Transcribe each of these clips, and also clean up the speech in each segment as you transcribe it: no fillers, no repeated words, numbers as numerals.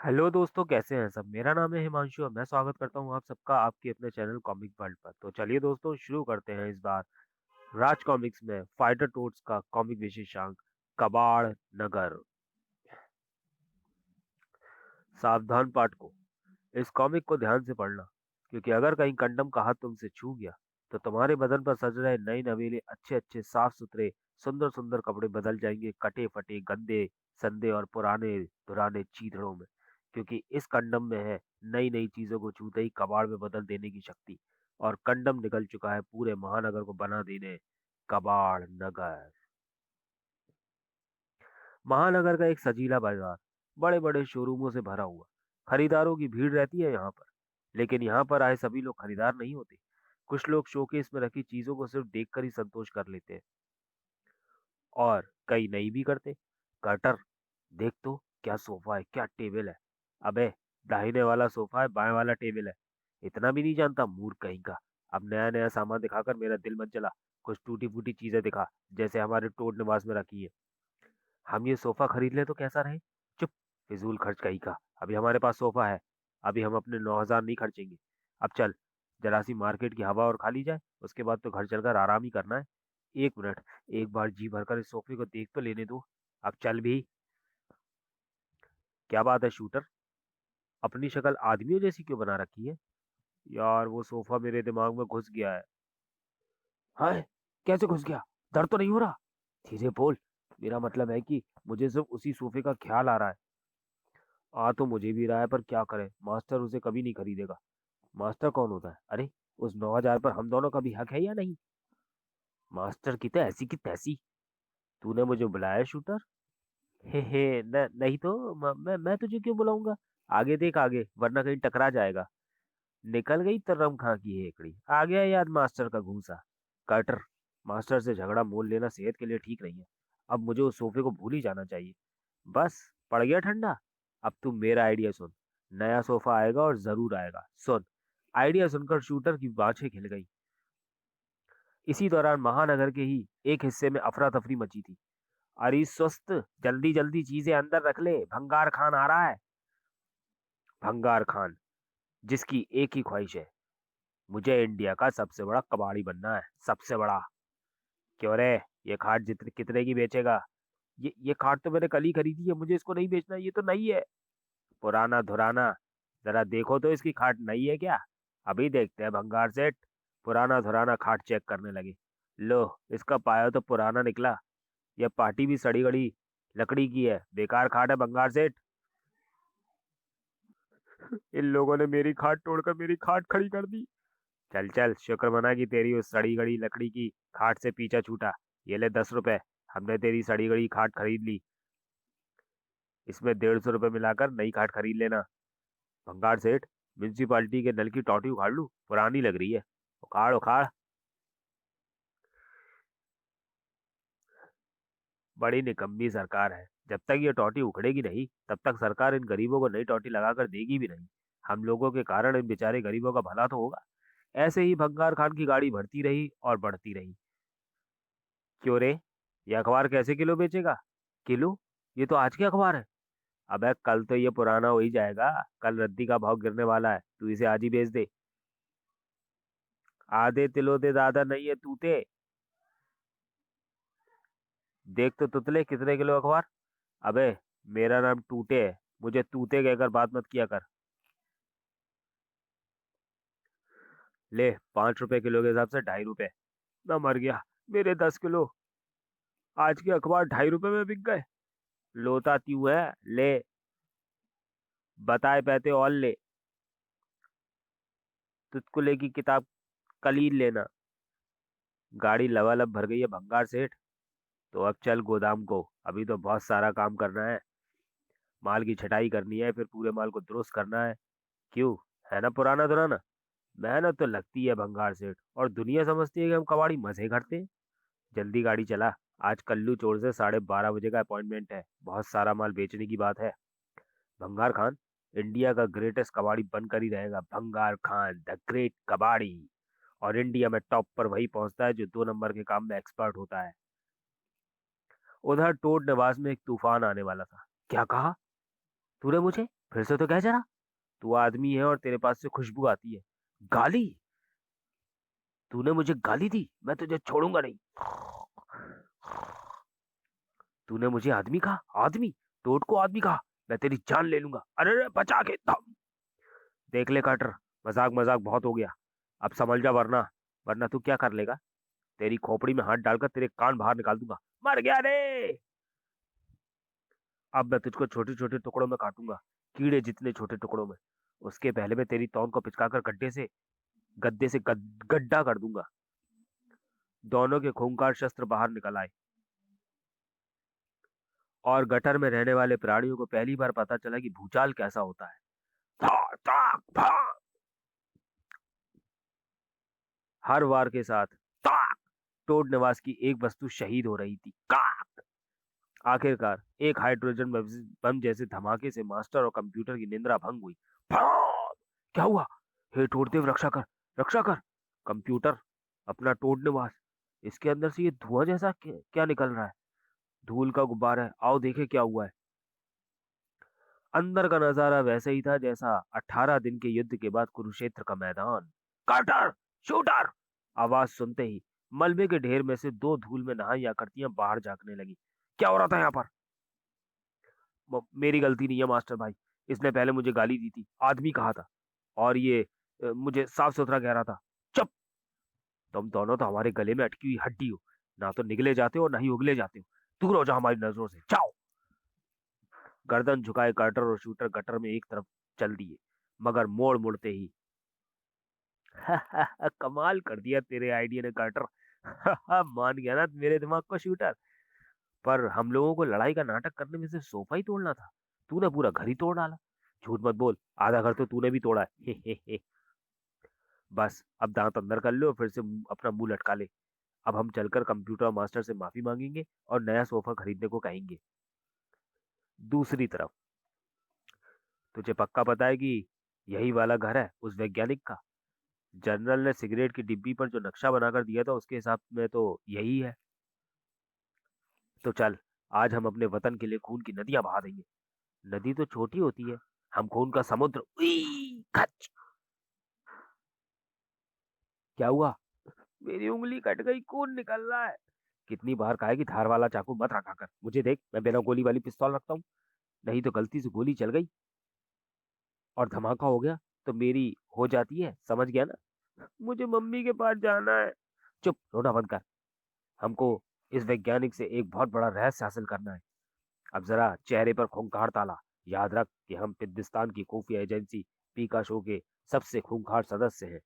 Hello दोस्तों, कैसे हैं सब? मेरा नाम है हिमांशु और मैं स्वागत करता हूं आप सबका आपके अपने चैनल कॉमिक वर्ल्ड पर। तो चलिए दोस्तों, शुरू करते हैं इस बार राज कॉमिक्स में फाइटर टोड्स का कॉमिक विशेषांक कबाड़ नगर। सावधान पाठकों, इस कॉमिक को ध्यान से पढ़ना, क्योंकि अगर कहीं कंडम का हाथ तुमसे छू गया तो तुम्हारे बदन पर सज रहे नए नवेले अच्छे अच्छे साफ सुथरे सुंदर सुंदर कपड़े बदल जाएंगे कटे फटे गंदे संदे और पुराने पुराने चीथड़ों में, क्योंकि इस कंडम में है नई नई चीजों को छूते ही कबाड़ में बदल देने की शक्ति। और कंडम निकल चुका है पूरे महानगर को बना देने कबाड़ नगर। महानगर का एक सजीला बाजार बड़े बड़े शोरूमों से भरा हुआ, खरीदारों की भीड़ रहती है यहाँ पर। लेकिन यहाँ पर आए सभी लोग खरीदार नहीं होते। कुछ लोग शोकेस में रखी चीजों को सिर्फ देखकर ही संतोष कर लेते हैं, और कई नहीं भी करते। कटर, देख तो, क्या सोफा है, क्या टेबल है। अबे, दाहिने वाला सोफा है, बाएं वाला टेबल है। इतना भी नहीं जानता, मूर्ख कहीं का। अब नया नया सामान दिखाकर मेरा दिल मत जला। कुछ टूटी फूटी चीजें दिखा, जैसे हमारे टोड निवास में रखी है। हम ये सोफा खरीद ले तो कैसा रहे? चुप, फिजूल खर्च कहीं का। अभी हमारे पास सोफा है, अभी हम अपने 9,000 नहीं खर्चेंगे। अब चल, जरा सी मार्केट की हवा और खा ली जाए, उसके बाद तो घर चलकर आराम ही करना है। एक मिनट, एक बार जी भरकर इस सोफे को देख तो लेने दो। अब चल भी। क्या बात है शूटर, अपनी शक्ल आदमियों जैसी क्यों बना रखी है? यार, वो सोफा मेरे दिमाग में घुस गया है। हाय, कैसे घुस गया? दर्द तो नहीं हो रहा? धीरे बोल, मेरा मतलब है कि मुझे सिर्फ उसी सोफे का ख्याल आ रहा है। आ तो मुझे भी रहा है, पर क्या करें, मास्टर उसे कभी नहीं खरीदेगा। मास्टर कौन होता है? अरे, उस 9,000 पर हम दोनों का भी हक है या नहीं? मास्टर की तो ऐसी की तैसी। तूने मुझे बुलाया है, शूटर? हे नहीं तो मैं तुझे क्यों बुलाऊंगा? आगे देख आगे, वरना कहीं टकरा जाएगा। निकल गई तरम खां की हेकड़ी, आ गया याद मास्टर का घूंसा। कटर, मास्टर से झगड़ा मोल लेना सेहत के लिए ठीक नहीं है। अब मुझे उस सोफे को भूल ही जाना चाहिए। बस, पड़ गया ठंडा। अब तू मेरा आइडिया सुन। नया सोफा आएगा और जरूर आएगा, सुन। आइडिया सुनकर शूटर की बाछें खिल गई। इसी दौरान महानगर के ही एक हिस्से में अफरा तफरी मची थी। अरे सुस्त, जल्दी जल्दी चीजें अंदर रख ले, भंगार खान आ रहा है। भंगार खान, जिसकी एक ही ख्वाहिश है, मुझे इंडिया का सबसे बड़ा कबाड़ी बनना है, सबसे बड़ा। क्यों रे, ये खाट जितने कितने की बेचेगा? ये खाट तो मैंने कल ही खरीदी है, मुझे इसको नहीं बेचना, ये तो नई है। पुराना धुराना, जरा देखो तो इसकी खाट नई है क्या? अभी देखते हैं भंगार सेठ। पुराना धुराना खाट चेक करने लगे। लो, इसका पाया तो पुराना निकला। यह पार्टी भी सड़ी गड़ी लकड़ी की है, बेकार खाट है भंगार सेठ। इन लोगों ने मेरी खाट तोड़कर मेरी खाट खड़ी कर दी। चल चल, शुक्र मना कि तेरी उस सड़ी गड़ी लकड़ी की खाट से पीछा छूटा। ये ले 10 रुपए, हमने तेरी सड़ी गड़ी खाट खरीद ली। इसमें 150 रुपए मिलाकर नई खाट खरीद लेना। भंगार सेठ, म्यूनसिपालिटी के नल की टॉटी उखाड़ लूं? पुरानी लग रही है। उखाड़ उखाड़। बड़ी निकम्मी सरकार है। जब तक ये टॉटी उखड़ेगी नहीं, तब तक सरकार इन गरीबों को नई टॉटी लगाकर देगी भी नहीं। हम लोगों के कारण इन बेचारे गरीबों का भला तो होगा। ऐसे ही भंगार खान की गाड़ी बढ़ती रही और बढ़ती रही। क्यों रे, ये अखबार कैसे किलो बेचेगा? किलो? ये तो आज के अखबार है। अबे, कल तो ये पुराना हो ही जाएगा। कल रद्दी का भाव गिरने वाला है, तू इसे आज ही बेच दे। आधे तिलों दे दादा नहीं है तूते। देख तो तुतले, कितने किलो अखबार? अबे, मेरा नाम टूटे है, मुझे तूते कहकर बात मत किया कर। ले, 5 रुपए किलो के हिसाब से 2.5 रुपए। मैं मर गया, मेरे 10 किलो आज के अखबार 2.5 रुपए में बिक गए। लोता त्यू है। ले, बताए पैते और ले। चुटकुले की किताब कल ही लेना। गाड़ी लबालब भर गई है भंगार सेठ। तो अब चल गोदाम को, अभी तो बहुत सारा काम करना है। माल की छटाई करनी है, फिर पूरे माल को दुरुस्त करना है। क्यों, है ना पुराना दुराना? मेहनत तो लगती है भंगार सेठ, और दुनिया समझती है कि हम कबाड़ी मजे करते हैं। जल्दी गाड़ी चला। आज कल्लू चोर से 12:30 बजे का अपॉइंटमेंट है, बहुत सारा माल बेचने की बात है। भंगार खान इंडिया का ग्रेटेस्ट कबाड़ी बनकर ही रहेगा। भंगार खान द ग्रेट कबाड़ी। और इंडिया में टॉप पर वही पहुंचता है जो 2 नंबर के काम में एक्सपर्ट होता है। उधर टोड निवास में एक तूफान आने वाला था। क्या कहा तूने मुझे? फिर से तो कह जरा। तू आदमी है और तेरे पास से खुशबू आती है। गाली? तूने मुझे गाली दी, मैं तुझे छोड़ूंगा नहीं। तूने मुझे आदमी कहा? आदमी? टोट को आदमी कहा? मैं तेरी जान ले लूंगा। अरे अरे, बचा के दम। देख ले कार्टर, मजाक मजाक बहुत हो गया। अब समझ जा, वरना वरना तू क्या कर लेगा? तेरी खोपड़ी में हाथ डालकर तेरे कान बाहर निकाल दूंगा। मर गया रे। अब मैं तुझको छोटे छोटे टुकड़ों में काटूंगा, कीड़े जितने छोटे टुकड़ों में। उसके पहले मैं तेरी तौन को पिचकाकर गद्दे से गड्ढा कर दूंगा। दोनों के खूंखार शस्त्र बाहर निकल आए, और गटर में रहने वाले प्राणियों को पहली बार पता चला कि भूचाल कैसा होता है। था, था, था। हर वार के साथ ताक, टोड नवाज की एक वस्तु शहीद हो रही थी। काक। आखिरकार एक हाइड्रोजन बम जैसे धमाके से मास्टर और कंप्यूटर की निंद्रा भंग हुई। भाग! क्या हुआ? हे टोडदेव, रक्षा कर, रक्षा कर। कंप्यूटर, अपना टोड नवाज, इसके अंदर से ये धुआं जैसा क्या निकल रहा है? धूल का गुब्बारा है, आओ देखे क्या हुआ है। अंदर का नजारा वैसे ही था जैसा 18 दिन के युद्ध के बाद कुरुक्षेत्र का मैदान। Carter, shooter! आवाज सुनते ही मलबे के ढेर में से दो धूल में नहाई आकृतियां बाहर झांकने लगी। क्या हो रहा था यहाँ पर? मेरी गलती नहीं है मास्टर भाई। इसने पहले मुझे गाली दी थी, आदमी कहा था, और ये मुझे साफ सुथरा कह रहा था। चुप! तुम दोनों तो हमारे गले में अटकी हुई हड्डी हो। ना तो निगले जाते हो, ना ही उगले जाते हो। दूर हो जाओ हमारी नजरों से, जाओ। गर्दन झुकाए कार्टर और शूटर गटर में एक तरफ चल दिए, मगर मोड़ मुड़ते ही कमाल कर दिया तेरे आइडिया ने कार्टर। मान गया ना मेरे दिमाग को शूटर। पर हम लोगों को लड़ाई का नाटक करने में से सोफा ही तोड़ना था, तूने पूरा घर ही तोड़ डाला। झूठ मत बोल, आधा घर तो तूने भी तोड़ा है। बस अब दांत अंदर कर ले और फिर से अपना मुंह लटका ले। अब हम चलकर कंप्यूटर मास्टर से माफी मांगेंगे और नया सोफा खरीदने को कहेंगे। दूसरी तरफ, तुझे पक्का पता है कि यही वाला घर है उस वैज्ञानिक का? जनरल ने सिगरेट की डिब्बी पर जो नक्शा बनाकर दिया था उसके हिसाब में तो यही है। तो चल, आज हम अपने वतन के लिए खून की नदियां बहा देंगे। नदी तो छोटी होती है, हम खून का समुद्र। उई, खच! क्या हुआ? मेरी उंगली कट गई, खून निकल रहा है। कितनी बार कहा है कि धार वाला चाकू मत रखा कर। मुझे देख, मैं बिना गोली वाली पिस्तौल रखता हूँ। नहीं तो गलती से गोली चल गई और धमाका हो गया तो मेरी हो जाती है, समझ गया ना? मुझे मम्मी के पास जाना है। चुप, रोना बंद कर। हमको इस वैज्ञानिक से एक बहुत बड़ा रहस्य हासिल करना है। अब जरा चेहरे पर खूंखार ताला। याद रख कि हम पिद्दिस्तान की खुफिया एजेंसी पीकाशो के सबसे खूंखार सदस्य हैं।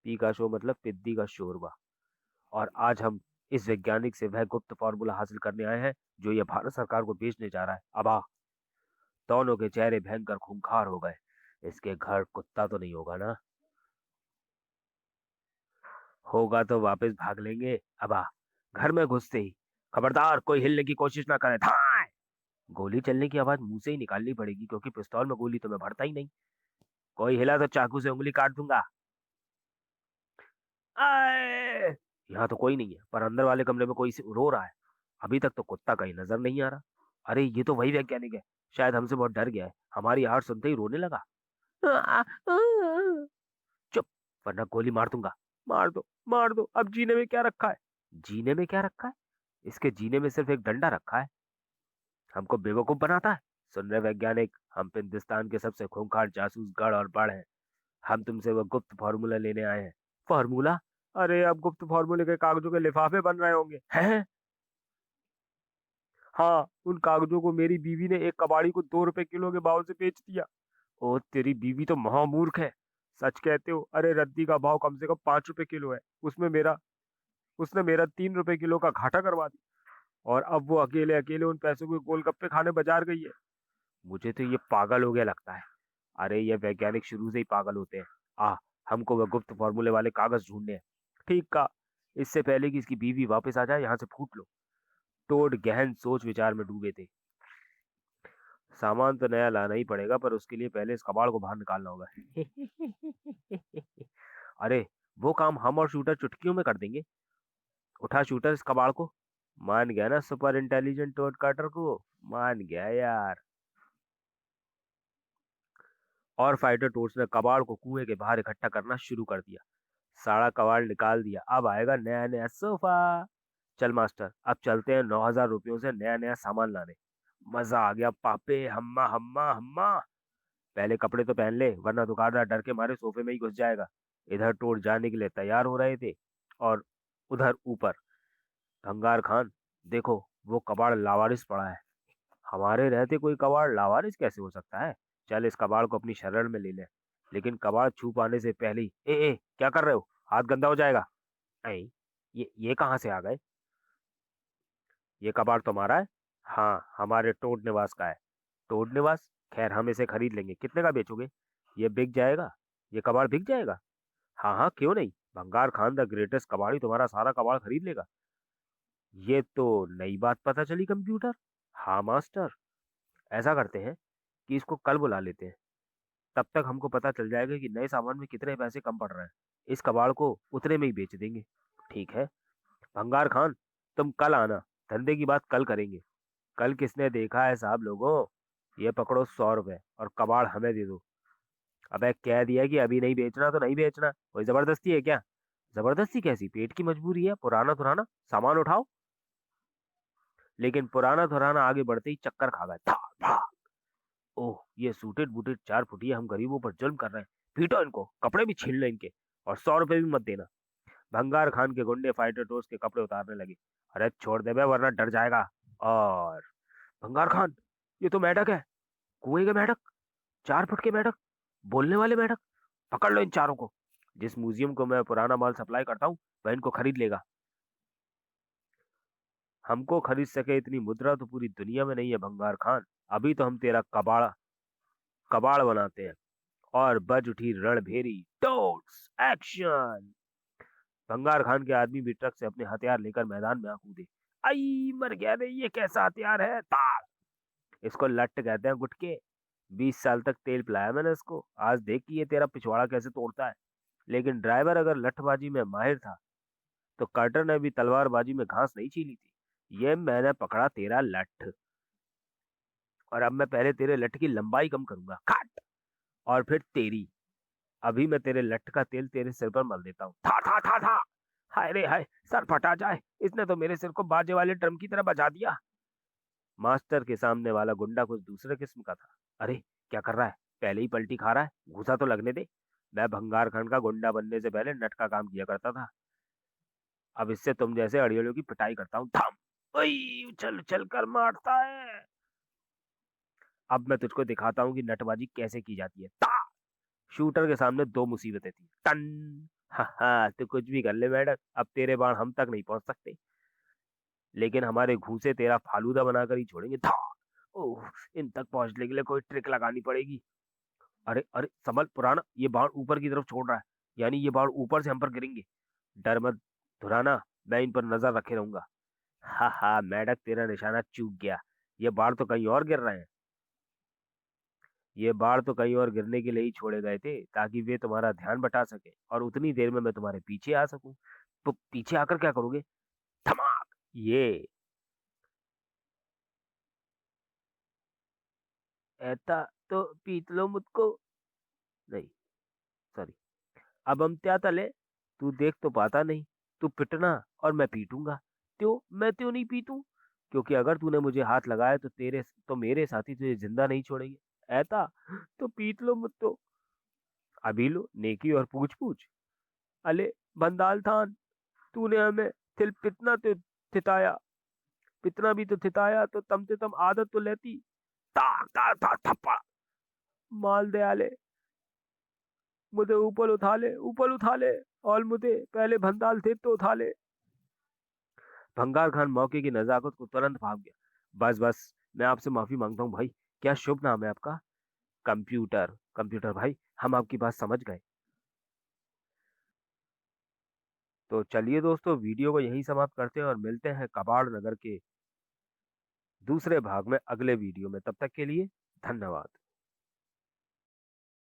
पीकाशो मतलब पिद्दी का शोरबा। और आज हम इस वैज्ञानिक से वह गुप्त फॉर्मूला हासिल करने आए हैं जो यह भारत सरकार को बेचने जा रहा है। अब आ। दोनों के चेहरे भयंकर खूंखार हो गए। इसके घर कुत्ता तो नहीं होगा ना? होगा तो वापस भाग लेंगे। अब आ। घर में घुसते ही खबरदार कोई हिलने की कोशिश ना करे। धाए! गोली चलने की आवाज मुंह से ही निकालनी पड़ेगी क्योंकि पिस्तौल में गोली तो मैं भरता ही नहीं। कोई हिला तो चाकू से उंगली काट दूंगा। आए! यहाँ तो कोई नहीं है, पर अंदर वाले कमरे में कोई रो रहा है। अभी तक तो कुत्ता कहीं नजर नहीं आ रहा। अरे ये तो वही वैज्ञानिक है। शायद हमसे बहुत डर गया है, हमारी आवाज सुनते ही रोने लगा। चुप, वरना गोली मार दूंगा। मार दो, मार दो। अब जीने में क्या रखा है? जीने में क्या रखा है? इसके जीने में सिर्फ एक डंडा रखा है। हमको बेवकूफ बनाता है। सुन रहे वैज्ञानिक, हम हिंदुस्तान के सबसे खूंखार जासूस गढ़ और बड़ हैं। हम तुमसे वो गुप्त फार्मूला लेने आए हैं। फार्मूला? अरे अब गुप्त फार्मूले के कागजों के लिफाफे बन रहे होंगे हैं? हाँ, उन कागजों को मेरी बीवी ने एक कबाड़ी को 2 रुपए किलो के भाव से बेच दिया। ओ तेरी बीवी तो महामूर्ख है। सच कहते हो? अरे रद्दी का भाव कम से कम 5 रुपए किलो है। उसने मेरा 3 रुपए किलो का घाटा करवा दिया। और अब वो अकेले अकेले उन पैसों के गोलगप्पे खाने बाजार गई है। मुझे तो ये पागल हो गया लगता है। अरे ये वैज्ञानिक शुरू से ही पागल होते हैं। आ, हमको वह गुप्त फॉर्मूले वाले कागज ढूंढने हैं। ठीक कहा। इससे पहले कि इसकी बीवी वापस आ जाए, यहाँ से फूट लो। टोड गहन सोच विचार में डूबे थे। सामान तो नया लाना ही पड़ेगा, पर उसके लिए पहले इस कबाड़ को बाहर निकालना होगा। अरे वो काम हम और शूटर चुटकियों में कर देंगे। उठा शूटर इस कबाड़ को। मान गया ना सुपर इंटेलिजेंट टोड काटर को? मान गया यार। और फाइटर टोड्स ने कबाड़ को कुएं के बाहर इकट्ठा करना शुरू कर दिया। सारा कबाड़ निकाल दिया, अब आएगा नया नया सोफा। चल मास्टर, अब चलते हैं 9,000 रुपयों से नया नया सामान लाने। मजा आ गया पापे, हम्मा हम्मा हम्मा। पहले कपड़े तो पहन ले, वरना दुकानदार डर के मारे सोफे में ही घुस जाएगा। इधर टोर जाने के लिए तैयार हो रहे थे, और उधर ऊपर भंगार खान। देखो, वो कबाड़ लावारिस पड़ा है। हमारे रहते कोई कबाड़ लावारिस कैसे हो सकता है? चल इस कबाड़ को अपनी शरण में ले ले, लेकिन कबाड़ छू पाने से पहले ही ए क्या कर रहे हो? हाथ गंदा हो जाएगा। नहीं, ये कहाँ से आ गए? ये कबाड़ तुम्हारा है? हाँ, हमारे टोड निवास का है। टोड निवास? खैर, हम इसे खरीद लेंगे। कितने का बेचोगे? ये बिक जाएगा? ये कबाड़ बिक जाएगा? हाँ हाँ, क्यों नहीं। भंगार खान द ग्रेटेस्ट कबाड़ी तुम्हारा सारा कबाड़ खरीद लेगा। ये तो नई बात पता चली कंप्यूटर। हाँ मास्टर, ऐसा करते हैं कि इसको कल बुला लेते हैं। तब तक हमको पता चल जाएगा कि नए सामान में कितने पैसे कम पड़ रहे हैं। इस कबाड़ को उतने में ही बेच देंगे। ठीक है। भंगार खान, तुम कल आना। धंधे की बात कल करेंगे। कल किसने देखा है साहब लोगों? ये पकड़ो 100 रुपए और कबाड़ हमें दे दो। अबे कह दिया कि अभी नहीं बेचना तो नहीं बेचना, कोई जबरदस्ती है क्या? जबरदस्ती कैसी? पेट की मजबूरी है। पुराना धुराना सामान उठाओ। लेकिन पुराना धुराना आगे बढ़ते ही चक्कर खा गए। था, था। ओह, ये सूटेड बूटेड 4 फुटिया हम गरीबों पर जुल्म कर रहे हैं। पीटो इनको, कपड़े भी छीन लो इनके, और 100 रुपए भी मत देना। भंगार खान के गुंडे फाइटर टोस के कपड़े उतारने लगे। अरे छोड़ दे बे, वरना डर जाएगा। और भंगार खान, ये तो मेंढक है। कुएं के मेंढक, 4 फुट के मेंढक, बोलने वाले मेंढक। पकड़ लो इन चारों को। जिस म्यूजियम को मैं पुराना माल सप्लाई करता हूँ, वह इनको खरीद लेगा। हमको खरीद सके इतनी मुद्रा तो पूरी दुनिया में नहीं है भंगार खान। अभी तो हम तेरा कबाड़ कबाड़ बनाते हैं। और बज उठी रणभेरी टोट्स एक्शन। भंगार खान के आदमी भी ट्रक से अपने हथियार लेकर मैदान में आ कूदे। आई मर गया रे, ये कैसा हथियार है? ताड़। इसको लट्ट कहते हैं गुटके। 20 साल तक तेल पिलाया मैंने इसको। आज देख कि ये तेरा पिछवाड़ा कैसे तोड़ता है। लेकिन ड्राइवर अगर लठबाजी में माहिर था, तो कार्टर ने भी तलवारबाजी में घास नहीं छीली थी। ये मैंने पकड़ा तेरा लठ, और अब मैं पहले तेरे लठ की लंबाई कम करूंगा, काट। और फिर तेरी। अभी मैं तेरे लठ का तेल तेरे सिर पर मल देता हूँ। था था था था। हाय रे हाय, सर फटा जाए। इसने तो मेरे सिर को बाजे वाले ड्रम की तरह बजा दिया। मास्टर के सामने वाला गुंडा कुछ दूसरे किस्म का था। अरे क्या कर रहा है? पहले ही पलटी खा रहा है, घुसा तो लगने दे। मैं भंगार खंड का गुंडा बनने से पहले नट का काम किया करता था। अब इससे तुम जैसे अड़ियलों की पिटाई करता हूँ। थम। ओई, उछल उछल कर मारता है। अब मैं तुझको दिखाता हूँ कि नटबाजी कैसे की जाती है। ता। शूटर के सामने दो मुसीबतें थी। टन। हा हा, तू कुछ भी कर ले मैडम, अब तेरे बाण हम तक नहीं पहुंच सकते। लेकिन हमारे घूंसे तेरा फालूदा बनाकर ही छोड़ेंगे। था। ओह, इन तक पहुंचने के लिए कोई ट्रिक लगानी पड़ेगी। अरे अरे संभल पुराना, ये बाण ऊपर की तरफ छोड़ रहा है। यानी ये बाण ऊपर से हम पर गिरेंगे। डर मत धुराना, मैं इन पर नजर रखे रहूंगा। हा हा, मैडक तेरा निशाना चूक गया। ये बाण तो कहीं और गिर रहे हैं। ये बाढ़ तो कहीं और गिरने के लिए ही छोड़े गए थे, ताकि वे तुम्हारा ध्यान बटा सके और उतनी देर में मैं तुम्हारे पीछे आ सकूं। तो पीछे आकर क्या करोगे? धमाक। ये ऐता तो पीत लो मुझको। नहीं, सॉरी। अब हम क्या तले? तू देख तो पाता नहीं। तू पिटना और मैं पीटूंगा। क्यों मैं क्यों नहीं पीटूं? क्योंकि अगर तूने मुझे हाथ लगाया तो मेरे साथी तुझे जिंदा नहीं छोड़ेंगे। ऐता तो पीट लो मुझको। अभी लो नेकी और पूछ पूछ। अले बंदाल थान, तूने हमें थिल पितना तो थिताया। पितना भी तो थिताया तो तम से तम आदत तो लेती। ताक ताक ताक थप्पड़। माल दे आले, मुझे ऊपर उठा ले, ऊपर उठा ले। और मुझे पहले भंडाल थे तो उठा ले। भंगार खान मौके की नजाकत को तुरंत भाग गया। बस बस, मैं आपसे माफी मांगता हूँ भाई। क्या शुभ नाम है आपका? कंप्यूटर। कंप्यूटर भाई, हम आपकी बात समझ गए। तो चलिए दोस्तों, वीडियो को यहीं समाप्त करते हैं और मिलते हैं कबाड़ नगर के दूसरे भाग में अगले वीडियो में। तब तक के लिए धन्यवाद।